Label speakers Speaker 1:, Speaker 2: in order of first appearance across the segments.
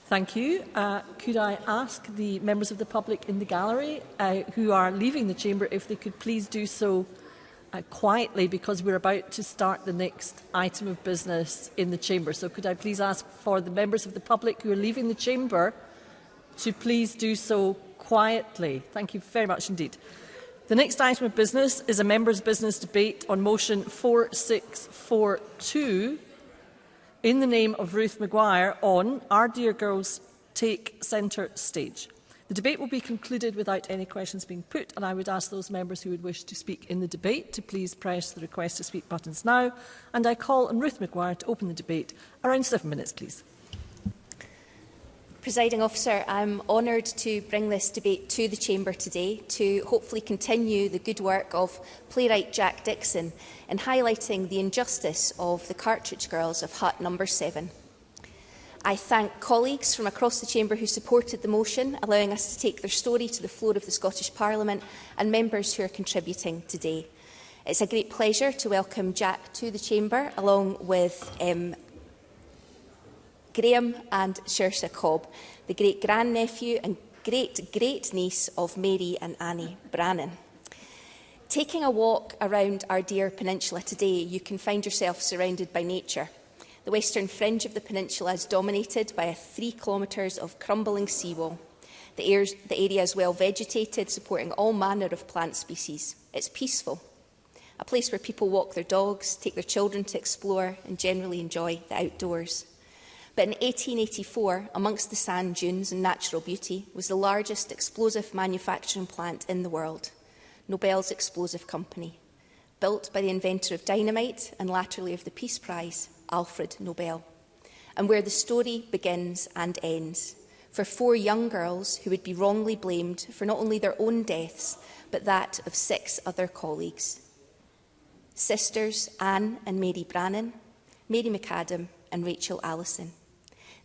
Speaker 1: Thank you. Could I ask the members of the public in the gallery who are leaving the chamber if they could please do so quietly, because we're about to start the next item of business in the chamber. So could I please ask for the members of the public who are leaving the chamber to please do so quietly. Thank you very much indeed. The next item of business is a members' business debate on motion 4642 in the name of Ruth Maguire on Our Dear Girls Take Centre Stage. The debate will be concluded without any questions being put, and I would ask those members who would wish to speak in the debate to please press the request to speak buttons now, and I call on Ruth Maguire to open the debate. Around 7 minutes, please.
Speaker 2: Presiding Officer, I'm honoured to bring this debate to the Chamber today to hopefully continue the good work of playwright Jack Dixon in highlighting the injustice of the Cartridge Girls of Hut Number 7. I thank colleagues from across the Chamber who supported the motion, allowing us to take their story to the floor of the Scottish Parliament, and members who are contributing today. It's a great pleasure to welcome Jack to the Chamber, along with Graham and Saoirse Cobb, the great-grandnephew and great-great-niece of Mary and Annie Brannan. Taking a walk around our dear peninsula today, you can find yourself surrounded by nature. The western fringe of the peninsula is dominated by 3 kilometres of crumbling seawall. The area is well vegetated, supporting all manner of plant species. It's peaceful, a place where people walk their dogs, take their children to explore and generally enjoy the outdoors. But in 1884, amongst the sand dunes and natural beauty, was the largest explosive manufacturing plant in the world, Nobel's Explosive Company, built by the inventor of dynamite and latterly of the Peace Prize, Alfred Nobel, and where the story begins and ends for 4 young girls who would be wrongly blamed for not only their own deaths, but that of 6 other colleagues. Sisters Anne and Mary Brannan, Mary McAdam and Rachel Allison.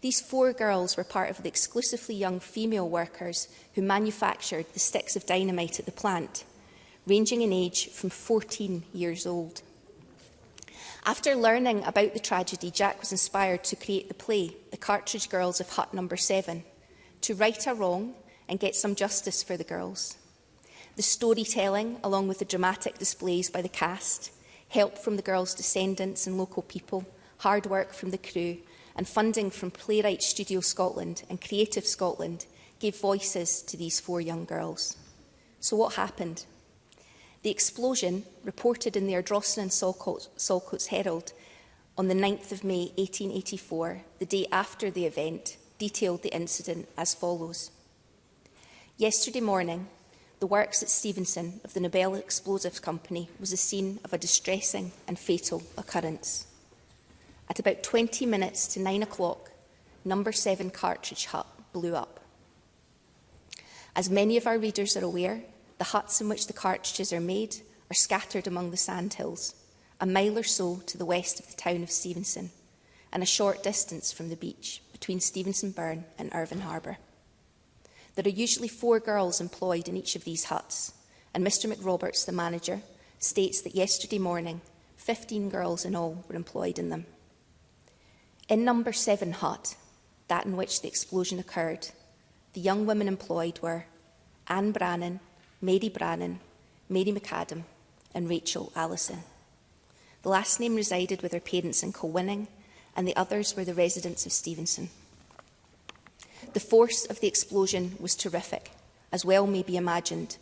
Speaker 2: These 4 girls were part of the exclusively young female workers who manufactured the sticks of dynamite at the plant, ranging in age from 14 years old. After learning about the tragedy, Jack was inspired to create the play, The Cartridge Girls of Hut Number 7, to right a wrong and get some justice for the girls. The storytelling, along with the dramatic displays by the cast, help from the girls' descendants and local people, hard work from the crew, and funding from Playwright Studio Scotland and Creative Scotland gave voices to these 4 young girls. So what happened? The explosion, reported in the Ardrossan and Saltcoats Herald on the 9th of May 1884, the day after the event, detailed the incident as follows. Yesterday morning, the works at Stevenson of the Nobel Explosives Company was the scene of a distressing and fatal occurrence. At about 20 minutes to 9 o'clock, number 7 Cartridge Hut blew up. As many of our readers are aware, the huts in which the cartridges are made are scattered among the sandhills, a mile or so to the west of the town of Stevenson, and a short distance from the beach between Stevenson Burn and Irvine Harbour. There are usually 4 girls employed in each of these huts, and Mr McRoberts, the manager, states that yesterday morning 15 girls in all were employed in them. In number 7 hut, that in which the explosion occurred, the young women employed were Anne Brannan, Mary Brannan, Mary McAdam and Rachel Allison. The last name resided with her parents in Colwinning, and the others were the residents of Stevenson. The force of the explosion was terrific, as well may be imagined,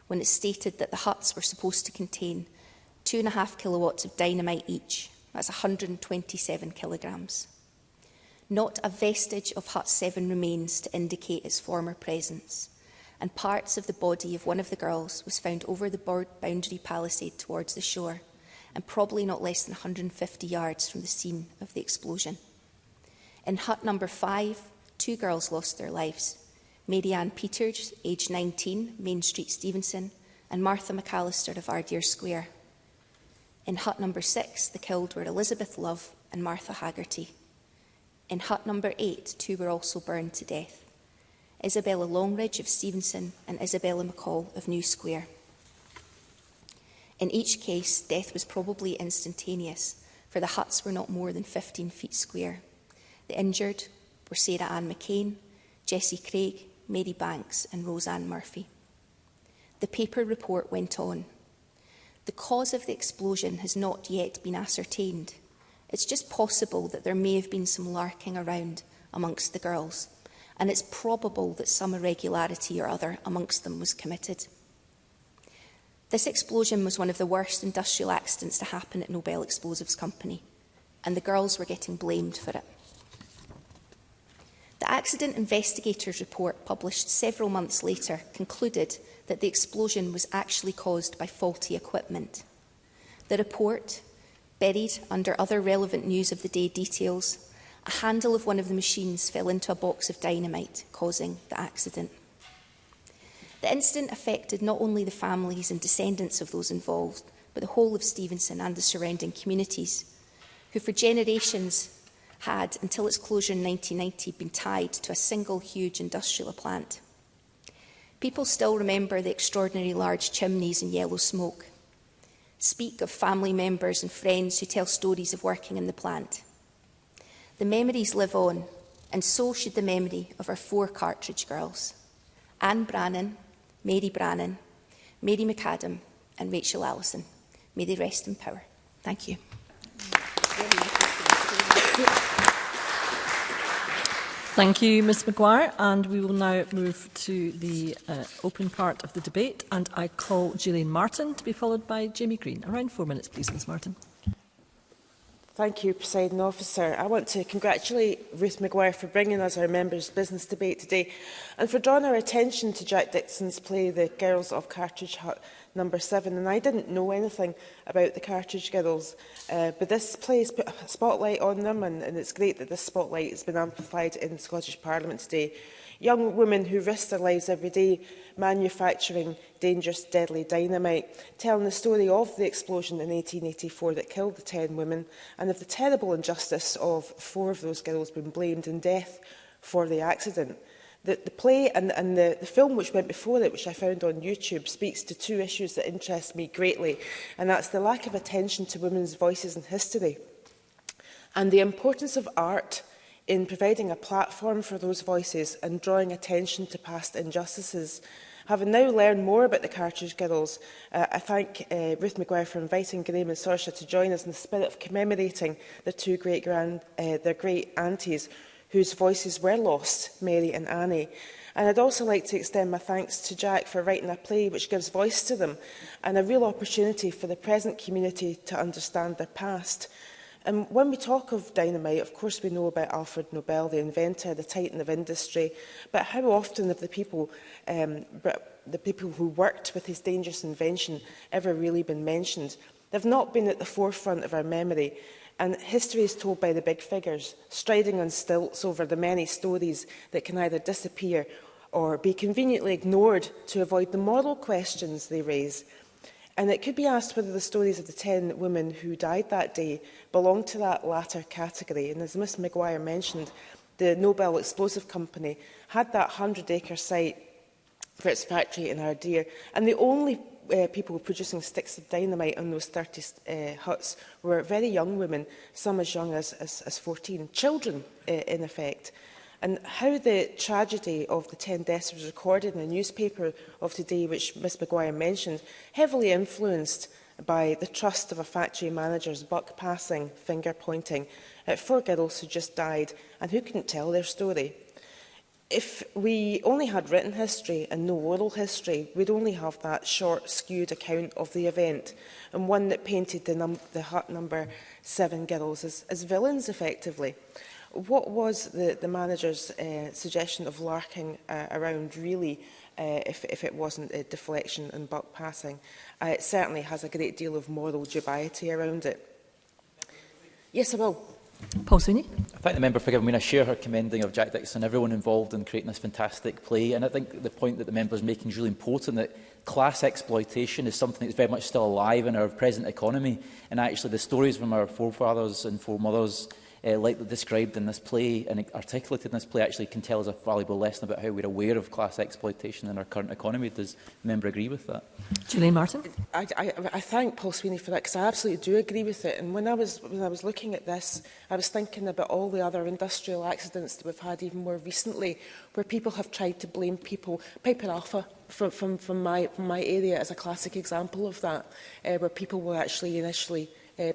Speaker 2: when it stated that the huts were supposed to contain 2.5 kilowatts of dynamite each. That's 127 kilograms. Not a vestige of Hut 7 remains to indicate its former presence, and parts of the body of one of the girls was found over the boundary palisade towards the shore, and probably not less than 150 yards from the scene of the explosion. In hut number 5, 2 girls lost their lives. Mary Ann Peters, aged 19, Main Street, Stevenson, and Martha McAllister of Ardeer Square. In hut number 6, the killed were Elizabeth Love and Martha Haggerty. In hut number 8, 2 were also burned to death. Isabella Longridge of Stevenson and Isabella McCall of New Square. In each case, death was probably instantaneous, for the huts were not more than 15 feet square. The injured, were Sarah Ann McCain, Jessie Craig, Mary Banks and Roseanne Murphy. The paper report went on. The cause of the explosion has not yet been ascertained. It's just possible that there may have been some larking around amongst the girls, and it's probable that some irregularity or other amongst them was committed. This explosion was one of the worst industrial accidents to happen at Nobel Explosives Company, and the girls were getting blamed for it. The accident investigators' report, published several months later, concluded that the explosion was actually caused by faulty equipment. The report, buried under other relevant news of the day details, a handle of one of the machines fell into a box of dynamite, causing the accident. The incident affected not only the families and descendants of those involved, but the whole of Stevenson and the surrounding communities, who for generations had, until its closure in 1990, been tied to a single huge industrial plant. People still remember the extraordinary large chimneys and yellow smoke, speak of family members and friends who tell stories of working in the plant. The memories live on, and so should the memory of our 4 cartridge girls, Anne Brannan, Mary Brannan, Mary McAdam and Rachel Allison. May they rest in power. Thank you.
Speaker 1: Thank you, Ms Maguire, and we will now move to the open part of the debate, and I call Gillian Martin to be followed by Jamie Green. Around 4 minutes, please, Ms Martin.
Speaker 3: Thank you, Presiding Officer. I want to congratulate Ruth Maguire for bringing us our members' business debate today and for drawing our attention to Jack Dixon's play The Girls of Cartridge Hut No. 7. And I didn't know anything about the Cartridge Girls, but this play has put a spotlight on them, and it's great that this spotlight has been amplified in the Scottish Parliament today. Young women who risk their lives every day manufacturing dangerous, deadly dynamite, telling the story of the explosion in 1884 that killed the 10 women, and of the terrible injustice of 4 of those girls being blamed in death for the accident. The play and the film which went before it, which I found on YouTube, speaks to 2 issues that interest me greatly, and that's the lack of attention to women's voices in history and the importance of art in providing a platform for those voices and drawing attention to past injustices. Having now learned more about the Cartridge Girls, I thank Ruth Maguire for inviting Graham and Saoirse to join us in the spirit of commemorating their 2 their great aunties whose voices were lost, Mary and Annie. And I'd also like to extend my thanks to Jack for writing a play which gives voice to them and a real opportunity for the present community to understand their past. And when we talk of dynamite, of course we know about Alfred Nobel, the inventor, the titan of industry, but how often have the people who worked with his dangerous invention ever really been mentioned? They've not been at the forefront of our memory, and history is told by the big figures, striding on stilts over the many stories that can either disappear or be conveniently ignored to avoid the moral questions they raise. And it could be asked whether the stories of the 10 women who died that day belong to that latter category. And as Ms Maguire mentioned, the Nobel Explosive Company had that 100-acre site for its factory in Ardere, and the only people producing sticks of dynamite on those 30 huts were very young women, some as young as 14, children in effect. And how the tragedy of the 10 deaths was recorded in the newspaper of today, which Ms Maguire mentioned, heavily influenced by the trust of a factory manager's buck-passing, finger-pointing at 4 girls who just died and who couldn't tell their story. If we only had written history and no oral history, we'd only have that short, skewed account of the event, and one that painted the hut number 7 girls as villains, effectively. What was the manager's suggestion of larking around, really, if it wasn't a deflection and buck passing? It certainly has a great deal of moral dubiety around it. Yes, I will.
Speaker 1: Paul Sweeney.
Speaker 4: I thank the member for giving me a share her commending of Jack Dixon, everyone involved in creating this fantastic play. And I think the point that the member is making is really important, that class exploitation is something that's very much still alive in our present economy. And actually the stories from our forefathers and foremothers like described in this play and articulated in this play, actually can tell us a valuable lesson about how we're aware of class exploitation in our current economy. Does the member agree with that?
Speaker 1: Gillian Martin.
Speaker 3: I thank Paul Sweeney for that, because I absolutely do agree with it. And when I was looking at this, I was thinking about all the other industrial accidents that we've had even more recently, where people have tried to blame people. Piper Alpha from my area is a classic example of that, where people were actually initially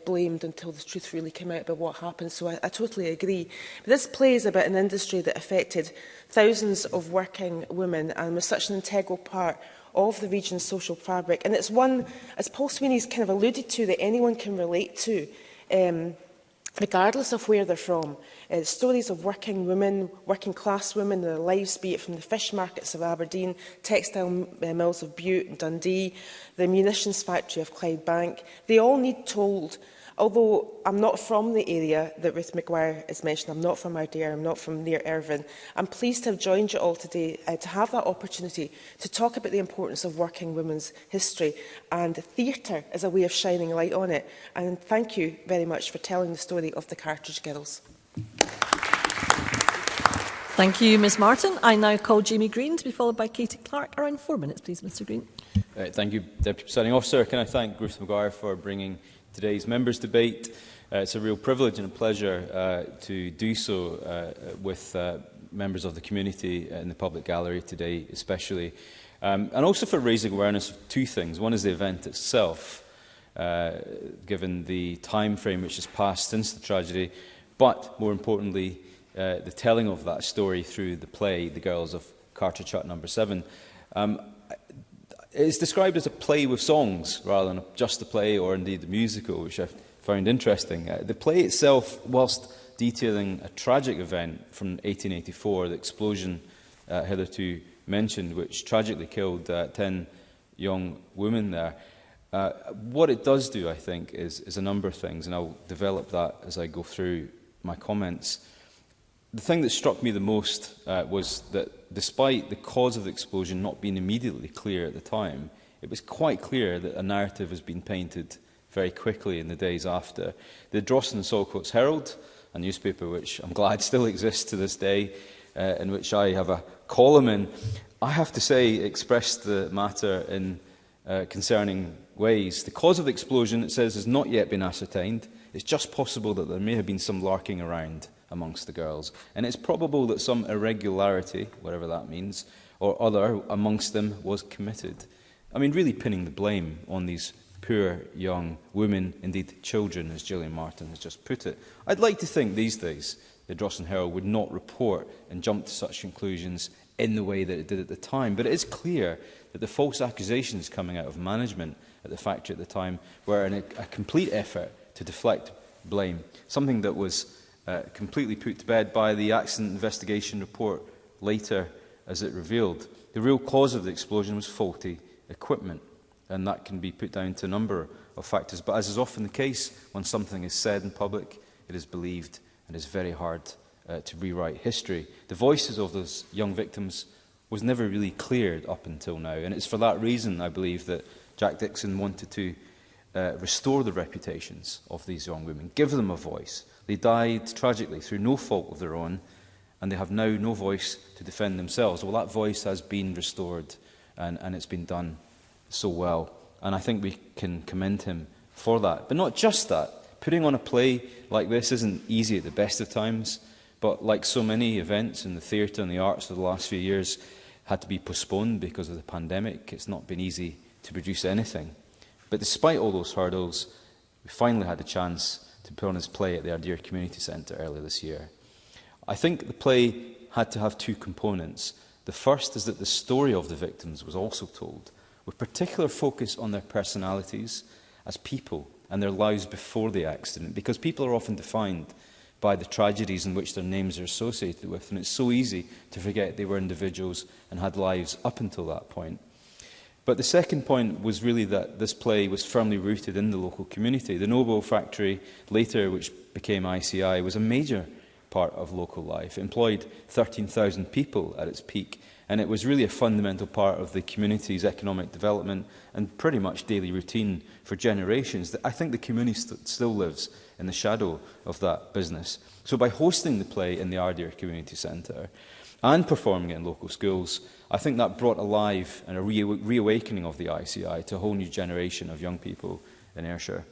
Speaker 3: blamed until the truth really came out about what happened. So I totally agree. But this play is about an industry that affected thousands of working women and was such an integral part of the region's social fabric. And it's one, as Paul Sweeney's kind of alluded to, that anyone can relate to, regardless of where they're from. Stories of working women, working class women, their lives, be it from the fish markets of Aberdeen, textile mills of Butte and Dundee, the munitions factory of Clydebank, they all need told. Although I'm not from the area that Ruth Maguire has mentioned, I'm not from Ardare, I'm not from near Irvine, I'm pleased to have joined you all today to have that opportunity to talk about the importance of working women's history, and theatre as a way of shining light on it. And thank you very much for telling the story of the Cartridge Girls.
Speaker 1: Thank you, Ms Martin. I now call Jamie Green to be followed by Katie Clark. Around 4 minutes, please, Mr Green.
Speaker 5: Thank you, Deputy Presiding Officer. Can I thank Ruth Maguire for bringing today's members' debate. It's a real privilege and a pleasure to do so with members of the community in the public gallery today, especially. And also for raising awareness of two things. One is the event itself, given the time frame which has passed since the tragedy, but more importantly, the telling of that story through the play, The Girls of Cartridge Hut No. 7. It's described as a play with songs rather than just a play or indeed the musical, which I found interesting. The play itself, whilst detailing a tragic event from 1884, the explosion hitherto mentioned, which tragically killed 10 young women there, what it does do, I think, is a number of things, and I'll develop that as I go through my comments. The thing that struck me the most was that despite the cause of the explosion not being immediately clear at the time, it was quite clear that a narrative has been painted very quickly in the days after. The Drogheda and Saltcoats Herald, a newspaper which I'm glad still exists to this day, in which I have a column in, I have to say expressed the matter in concerning ways. The cause of the explosion, it says, has not yet been ascertained. It's just possible that there may have been some larking around amongst the girls, and it's probable that some irregularity, whatever that means, or other amongst them was committed. I mean, really pinning the blame on these poor young women, indeed children, as Gillian Martin has just put it. I'd like to think these days the Drogheda Herald would not report and jump to such conclusions in the way that it did at the time, but it is clear that the false accusations coming out of management at the factory at the time were a complete effort to deflect blame, something that was completely put to bed by the accident investigation report later, as it revealed. The real cause of the explosion was faulty equipment, and that can be put down to a number of factors. But as is often the case, when something is said in public, it is believed, and it's very hard to rewrite history. The voices of those young victims was never really cleared up until now, and it's for that reason, I believe, that Jack Dixon wanted to restore the reputations of these young women, give them a voice. They died tragically through no fault of their own, and they have now no voice to defend themselves. Well, that voice has been restored, and it's been done so well. And I think we can commend him for that. But not just that. Putting on a play like this isn't easy at the best of times, but like so many events in the theatre and the arts of the last few years, had to be postponed because of the pandemic. It's not been easy to produce anything. But despite all those hurdles, we finally had a chance to put on his play at the Ardare Community Centre earlier this year. I think the play had to have two components. The first is that the story of the victims was also told, with particular focus on their personalities as people and their lives before the accident, because people are often defined by the tragedies in which their names are associated with, and it's so easy to forget they were individuals and had lives up until that point. But the second point was really that this play was firmly rooted in the local community. The Noble factory, later which became ICI, was a major part of local life. It employed 13,000 people at its peak, and it was really a fundamental part of the community's economic development and pretty much daily routine for generations. I think the community still lives in the shadow of that business. So by hosting the play in the Ardeer Community Centre and performing it in local schools, I think that brought alive and a reawakening of the ICI to a whole new generation of young people in Ayrshire.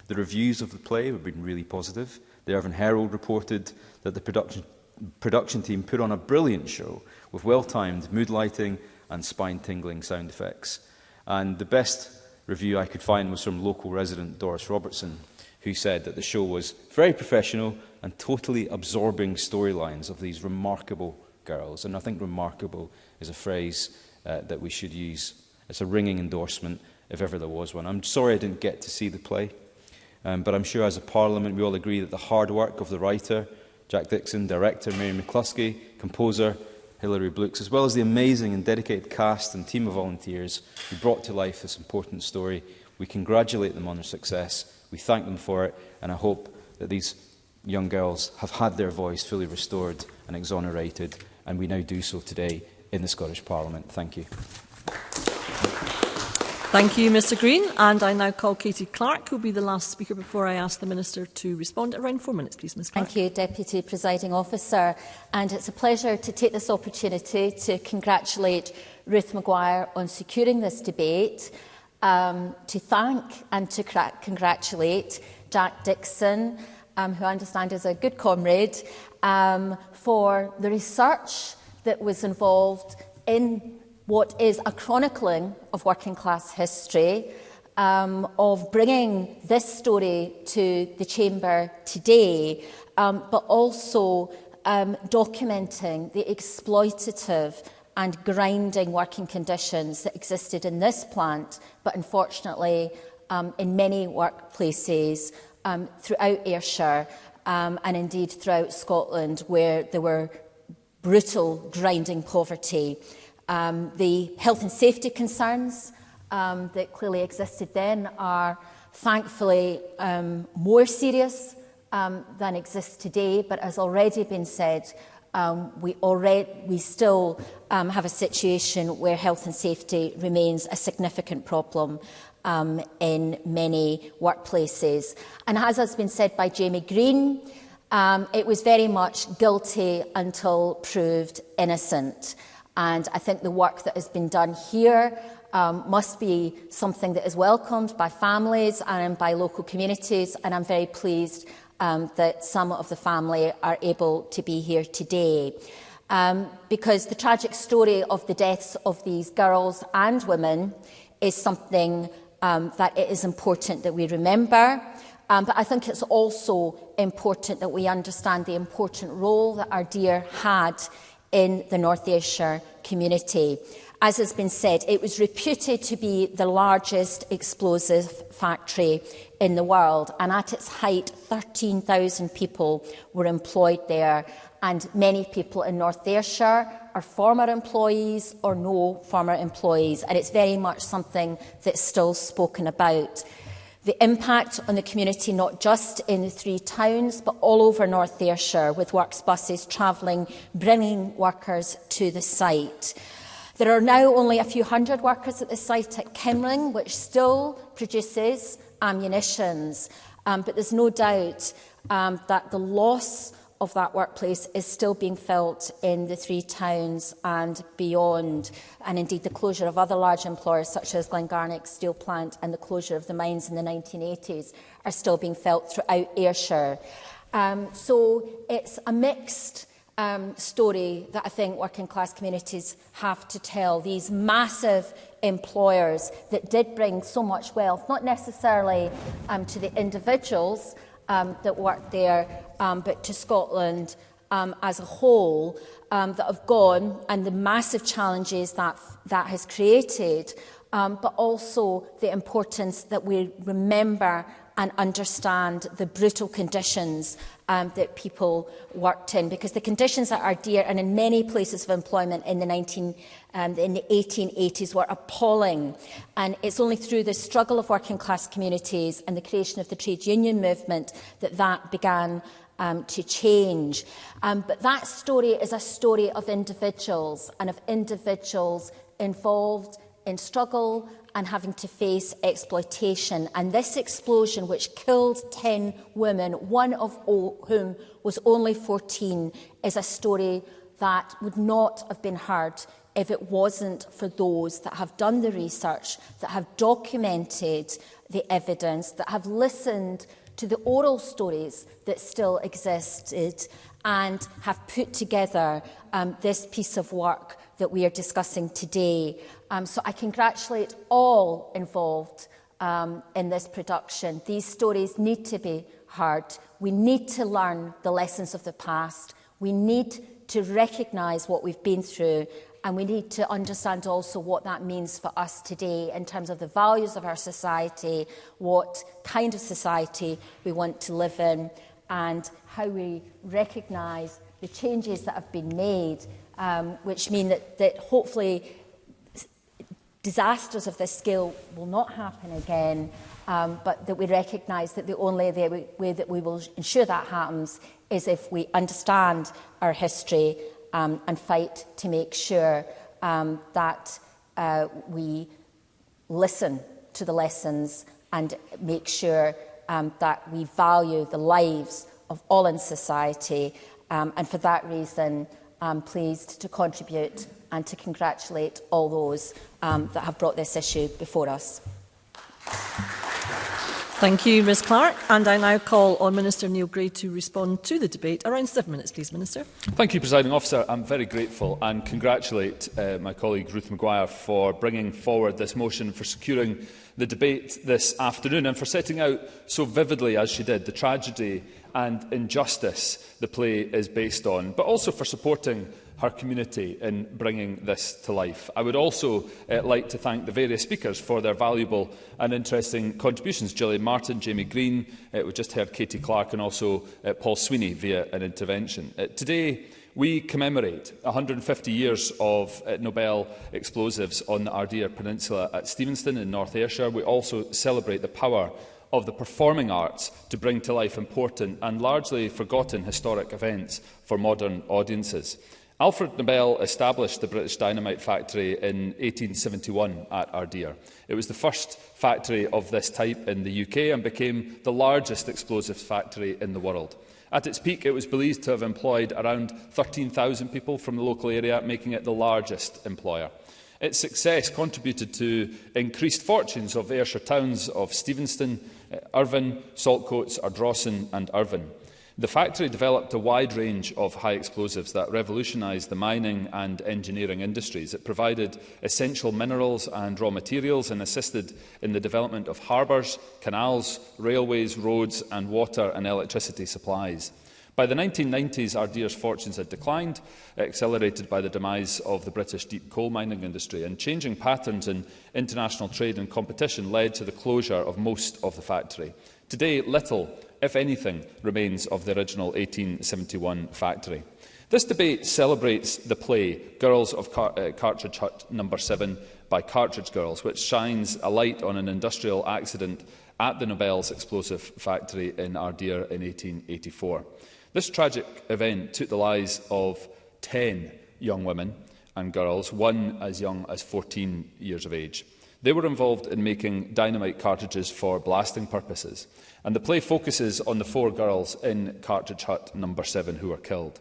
Speaker 5: The reviews of the play have been really positive. The Irvine Herald reported that the production team put on a brilliant show with well-timed mood lighting and spine-tingling sound effects. And the best review I could find was from local resident Doris Robertson, who said that the show was very professional and totally absorbing storylines of these remarkable girls. And I think remarkable is a phrase that we should use. It's a ringing endorsement, if ever there was one. I'm sorry I didn't get to see the play, but I'm sure as a Parliament we all agree that the hard work of the writer, Jack Dixon, director Mary McCluskey, composer Hilary Blux, as well as the amazing and dedicated cast and team of volunteers who brought to life this important story, we congratulate them on their success, we thank them for it, and I hope that these young girls have had their voice fully restored and exonerated, and we now do so today in the Scottish Parliament. Thank you.
Speaker 1: Thank you, Mr Green. And I now call Katie Clark, who will be the last speaker before I ask the Minister to respond. Around 4 minutes, please, Ms Clark.
Speaker 6: Thank you, Deputy Presiding Officer. And it's a pleasure to take this opportunity to congratulate Ruth Maguire on securing this debate, to thank and to congratulate Jack Dixon, who I understand is a good comrade, for the research that was involved in what is a chronicling of working class history, of bringing this story to the Chamber today, but also documenting the exploitative and grinding working conditions that existed in this plant, but unfortunately in many workplaces throughout Ayrshire and indeed throughout Scotland, where there were brutal grinding poverty. The health and safety concerns that clearly existed then are thankfully more serious than exists today, but as already been said, we still have a situation where health and safety remains a significant problem in many workplaces. And as has been said by Jamie Green, it was very much guilty until proved innocent. And I think the work that has been done here must be something that is welcomed by families and by local communities. And I'm very pleased that some of the family are able to be here today. Because the tragic story of the deaths of these girls and women is something that it is important that we remember. But I think it's also important that we understand the important role that Ardeer had in the North Ayrshire community. As has been said, it was reputed to be the largest explosive factory in the world, and at its height 13,000 people were employed there, and many people in North Ayrshire are former employees or no former employees, and it's very much something that's still spoken about. The impact on the community, not just in the three towns, but all over North Ayrshire, with works buses travelling, bringing workers to the site. There are now only a few hundred workers at the site at Kimling, which still produces ammunitions. But there's no doubt that the loss of that workplace is still being felt in the three towns and beyond. And indeed, the closure of other large employers such as Glengarnock Steel Plant and the closure of the mines in the 1980s are still being felt throughout Ayrshire. So it's a mixed story that I think working class communities have to tell. These massive employers that did bring so much wealth, not necessarily to the individuals that worked there, but to Scotland as a whole, that have gone, and the massive challenges that has created, but also the importance that we remember and understand the brutal conditions that people worked in, because the conditions at Ardeer and in many places of employment in the 1880s were appalling. And it's only through the struggle of working class communities and the creation of the trade union movement that began to change. But that story is a story of individuals, and of individuals involved in struggle and having to face exploitation. And this explosion, which killed 10 women, one of whom was only 14, is a story that would not have been heard if it wasn't for those that have done the research, that have documented the evidence, that have listened to the oral stories that still existed, and have put together this piece of work that we are discussing today. So I congratulate all involved in this production. These stories need to be heard. We need to learn the lessons of the past. We need to recognise what we've been through, and we need to understand also what that means for us today in terms of the values of our society, what kind of society we want to live in, and how we recognise the changes that have been made, which mean that hopefully disasters of this scale will not happen again, but that we recognise that the only way that we will ensure that happens is if we understand our history and fight to make sure that we listen to the lessons and make sure that we value the lives of all in society. And for that reason, I'm pleased to contribute and to congratulate all those that have brought this issue before us.
Speaker 1: Thank you, Ms Clark. And I now call on Minister Neil Gray to respond to the debate. Around 7 minutes, please, Minister.
Speaker 7: Thank you, Presiding Officer. I'm very grateful and congratulate my colleague Ruth Maguire for bringing forward this motion, for securing the debate this afternoon, and for setting out so vividly, as she did, the tragedy and injustice the play is based on, but also for supporting her community in bringing this to life. I would also like to thank the various speakers for their valuable and interesting contributions. Gillian Martin, Jamie Green, we just heard Katie Clark, and also Paul Sweeney via an intervention. Today, we commemorate 150 years of Nobel explosives on the Ardeer Peninsula at Stevenston in North Ayrshire. We also celebrate the power of the performing arts to bring to life important and largely forgotten historic events for modern audiences. Alfred Nobel established the British dynamite factory in 1871 at Ardeer. It was the first factory of this type in the UK and became the largest explosives factory in the world. At its peak, it was believed to have employed around 13,000 people from the local area, making it the largest employer. Its success contributed to increased fortunes of Ayrshire towns of Stevenston, Irvine, Saltcoats, Ardrossan and Irvine. The factory developed a wide range of high explosives that revolutionised the mining and engineering industries. It provided essential minerals and raw materials and assisted in the development of harbours, canals, railways, roads and water and electricity supplies. By the 1990s, Ardeer's fortunes had declined, accelerated by the demise of the British deep coal mining industry, and changing patterns in international trade and competition led to the closure of most of the factory. Today, little, if anything, remains of the original 1871 factory. This debate celebrates the play Girls of Cartridge Hut No. 7 by Cartridge Girls, which shines a light on an industrial accident at the Nobel's explosive factory in Ardeer in 1884. This tragic event took the lives of 10 young women and girls, one as young as 14 years of age. They were involved in making dynamite cartridges for blasting purposes, and the play focuses on the 4 girls in Cartridge Hut No. 7 who were killed.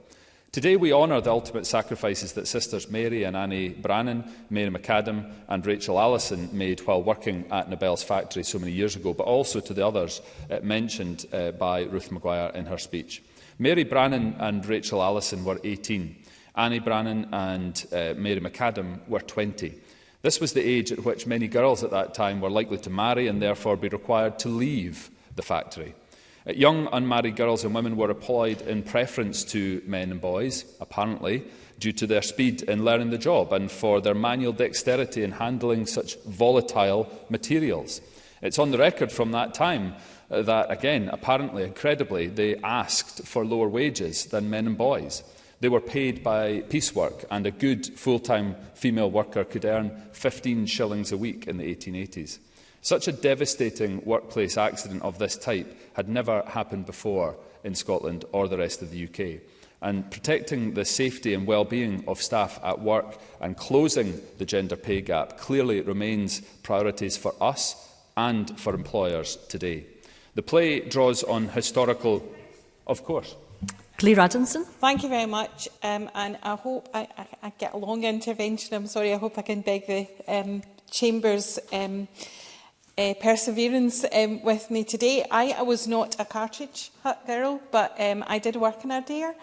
Speaker 7: Today we honour the ultimate sacrifices that sisters Mary and Annie Brannan, Mary McAdam and Rachel Allison made while working at Nobel's factory so many years ago, but also to the others mentioned by Ruth Maguire in her speech. Mary Brannan and Rachel Allison were 18. Annie Brannan and Mary McAdam were 20. This was the age at which many girls at that time were likely to marry and therefore be required to leave the factory. Young unmarried girls and women were employed in preference to men and boys, apparently due to their speed in learning the job and for their manual dexterity in handling such volatile materials. It's on the record from that time that, again, apparently, incredibly, they asked for lower wages than men and boys. They were paid by piecework, and a good full-time female worker could earn 15 shillings a week in the 1880s. Such a devastating workplace accident of this type had never happened before in Scotland or the rest of the UK. And protecting the safety and well-being of staff at work and closing the gender pay gap clearly remains priorities for us and for employers today. The play draws on historical... Of course.
Speaker 1: Claire Adamson.
Speaker 8: Thank you very much. And I hope I get a long intervention. I'm sorry, I hope I can beg the Chamber's perseverance with me today. I was not a cartridge hut girl, but I did work in Ardare.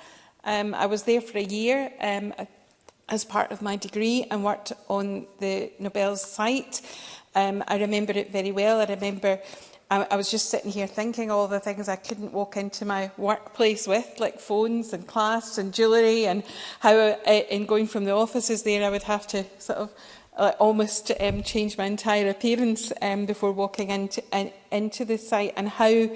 Speaker 8: I was there for a year as part of my degree and worked on the Nobel's site. I remember it very well. I remember I was just sitting here thinking all the things I couldn't walk into my workplace with, like phones and clasps and jewellery, and how in going from the offices there I would have to sort of almost change my entire appearance before walking into the site, and how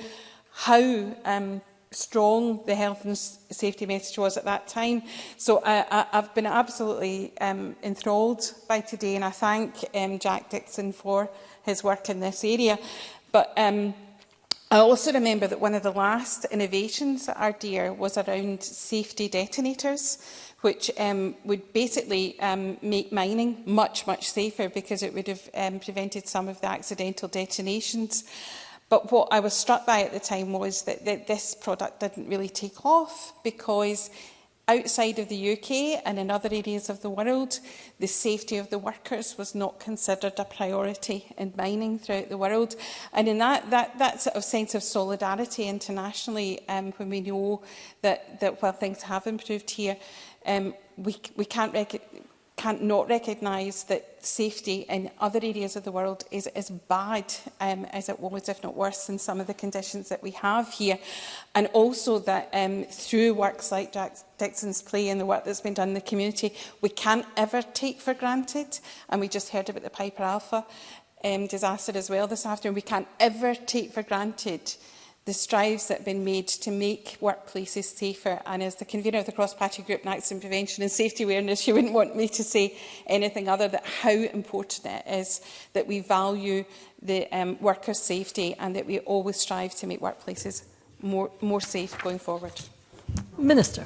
Speaker 8: strong the health and safety message was at that time. So I've been absolutely enthralled by today, and I thank Jack Dixon for his work in this area. But I also remember that one of the last innovations at Ardare was around safety detonators, which would basically make mining much, much safer because it would have prevented some of the accidental detonations. But what I was struck by at the time was that this product didn't really take off because outside of the UK and in other areas of the world, the safety of the workers was not considered a priority in mining throughout the world. And in that sort of sense of solidarity internationally, when we know that while things have improved here, we can't not recognise that safety in other areas of the world is as bad as it was, if not worse, than some of the conditions that we have here. And also that through works like Jack Dixon's play and the work that's been done in the community, we can't ever take for granted, and we just heard about the Piper Alpha disaster as well this afternoon, we can't ever take for granted the strides that have been made to make workplaces safer. And as the convener of the Cross-Party Group on Accident Prevention and Safety Awareness, you wouldn't want me to say anything other than how important it is that we value the workers' safety and that we always strive to make workplaces more safe going forward. Minister.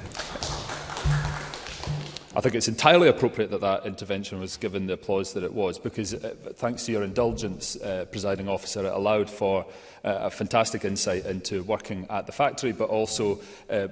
Speaker 7: I think it's entirely appropriate that that intervention was given the applause that it was, because thanks to your indulgence, presiding officer, it allowed for a fantastic insight into working at the factory, but also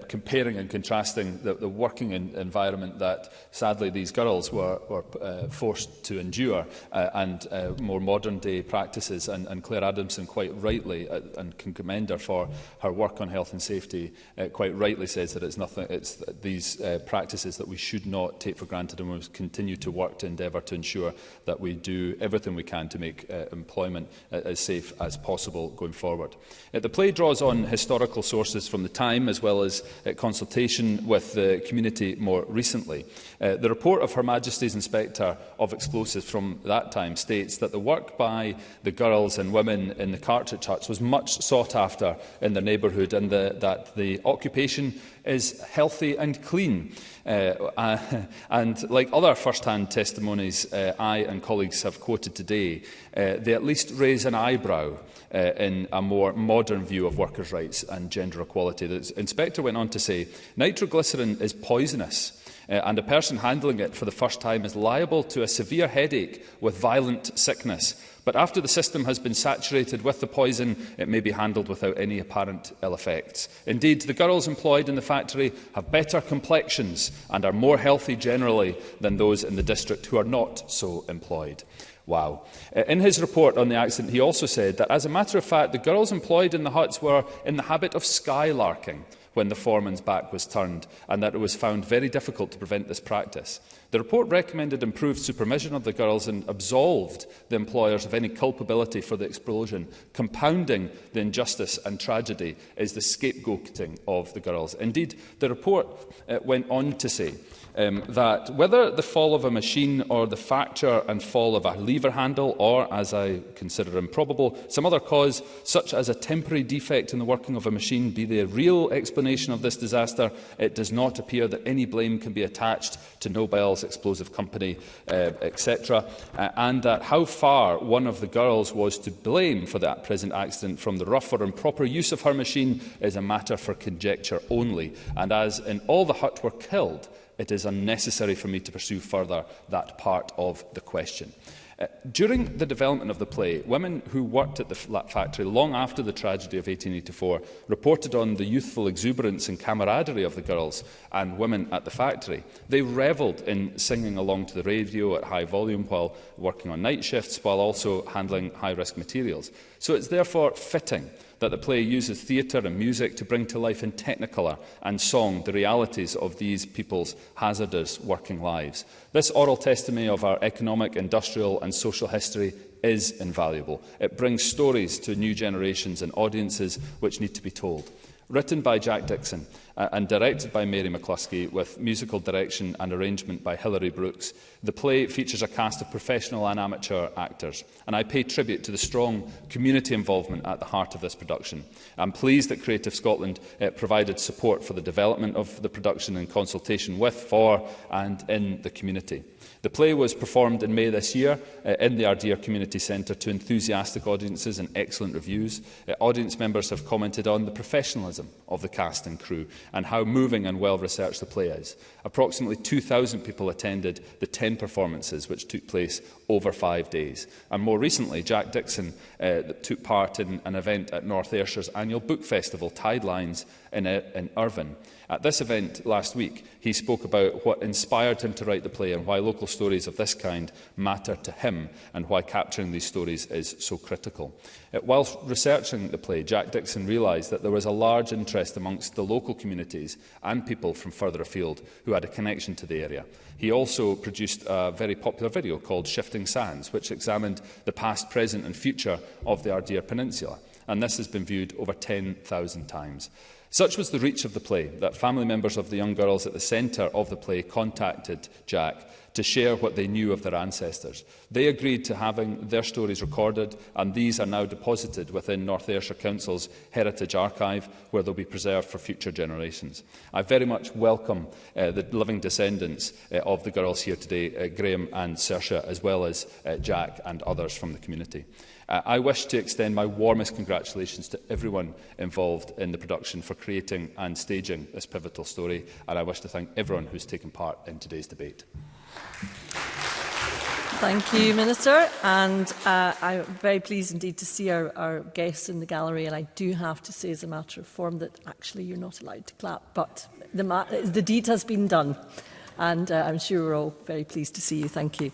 Speaker 7: comparing and contrasting the working environment that sadly these girls were forced to endure and more modern day practices. And Claire Adamson quite rightly, and can commend her for her work on health and safety, quite rightly says that it's these practices that we should not take for granted, and we must continue to work to endeavour to ensure that we do everything we can to make employment as safe as possible going forward. The play draws on historical sources from the time, as well as consultation with the community more recently. The report of Her Majesty's Inspector of Explosives from that time states that the work by the girls and women in the cartridge huts was much sought after in their neighbourhood, and that the occupation is healthy and clean. And like other first-hand testimonies I and colleagues have quoted today, they at least raise an eyebrow in a more modern view of workers' rights and gender equality. The inspector went on to say, nitroglycerin is poisonous, and a person handling it for the first time is liable to a severe headache with violent sickness. But after the system has been saturated with the poison, it may be handled without any apparent ill effects. Indeed, the girls employed in the factory have better complexions and are more healthy generally than those in the district who are not so employed. Wow. In his report on the accident, he also said that, as a matter of fact, the girls employed in the huts were in the habit of skylarking when the foreman's back was turned, and that it was found very difficult to prevent this practice. The report recommended improved supervision of the girls and absolved the employers of any culpability for the explosion. Compounding the injustice and tragedy is the scapegoating of the girls. Indeed, the report went on to say that whether the fall of a machine or the fracture and fall of a lever handle, or, as I consider improbable, some other cause, such as a temporary defect in the working of a machine, be the real explanation explanation of this disaster, it does not appear that any blame can be attached to Nobel's explosive company, etc., and that how far one of the girls was to blame for that present accident from the rough or improper use of her machine is a matter for conjecture only. And as in all the hut were killed, it is unnecessary for me to pursue further that part of the question. During the development of the play, women who worked at the factory long after the tragedy of 1884 reported on the youthful exuberance and camaraderie of the girls and women at the factory. They revelled in singing along to the radio at high volume while working on night shifts, while also handling high-risk materials. So it's therefore fitting that the play uses theatre and music to bring to life in technicolor and song the realities of these people's hazardous working lives. This oral testimony of our economic, industrial and social history is invaluable. It brings stories to new generations and audiences which need to be told. Written by Jack Dixon and directed by Mary McCluskey, with musical direction and arrangement by Hilary Brooks, the play features a cast of professional and amateur actors, and I pay tribute to the strong community involvement at the heart of this production. I'm pleased that Creative Scotland provided support for the development of the production in consultation with, for and in the community. The play was performed in May this year in the Ardeer Community Centre to enthusiastic audiences and excellent reviews. Audience members have commented on the professionalism of the cast and crew and how moving and well-researched the play is. Approximately 2,000 people attended the 10 performances which took place over 5 days. And more recently, Jack Dixon took part in an event at North Ayrshire's annual book festival, Tide Lines, in Irvine. At this event last week, he spoke about what inspired him to write the play and why local stories of this kind matter to him and why capturing these stories is so critical. Whilst researching the play, Jack Dixon realised that there was a large interest amongst the local communities and people from further afield who had a connection to the area. He also produced a very popular video called Shifting Sands, which examined the past, present and future of the Ardeer Peninsula, and this has been viewed over 10,000 times. Such was the reach of the play that family members of the young girls at the centre of the play contacted Jack to share what they knew of their ancestors. They agreed to having their stories recorded, and these are now deposited within North Ayrshire Council's Heritage Archive, where they'll be preserved for future generations. I very much welcome the living descendants of the girls here today, Graham and Saoirse, as well as Jack and others from the community. I wish to extend my warmest congratulations to everyone involved in the production for creating and staging this pivotal story, and I wish to thank everyone who's taken part in today's debate.
Speaker 1: Thank you, Minister. And I'm very pleased indeed to see our guests in the gallery. And I do have to say, as a matter of form, that actually you're not allowed to clap, but the deed has been done. And I'm sure we're all very pleased to see you. Thank you.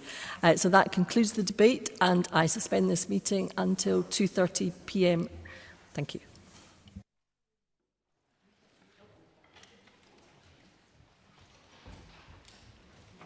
Speaker 1: So that concludes the debate, and I suspend this meeting until 2:30 p.m. Thank you.